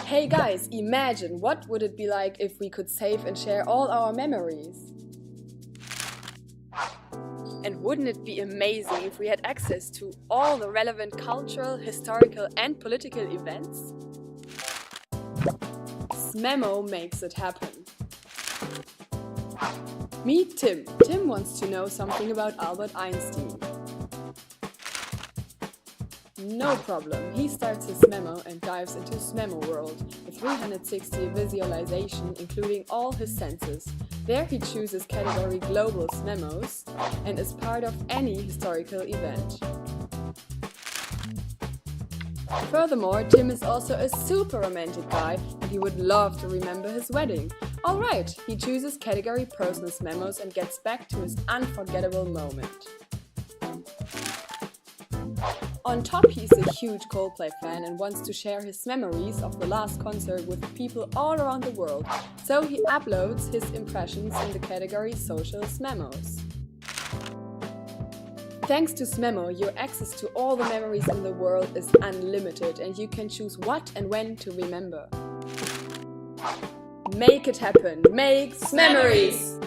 Hey guys, imagine what would it be like if we could save and share all our memories? And wouldn't it be amazing if we had access to all the relevant cultural, historical and political events? Smemo makes it happen. Meet Tim. Tim wants to know something about Albert Einstein. No problem, he starts his memo and dives into Smemo World, a 360 visualization including all his senses. There he chooses category Global Smemos and is part of any historical event. Furthermore, Tim is also a super romantic guy and he would love to remember his wedding. Alright, he chooses category Personal Memos and gets back to his unforgettable moment. On top, he's a huge Coldplay fan and wants to share his memories of the last concert with people all around the world, so he uploads his impressions in the category Social Memos. Thanks to Smemo, your access to all the memories in the world is unlimited and you can choose what and when to remember. Make it happen! Make memories!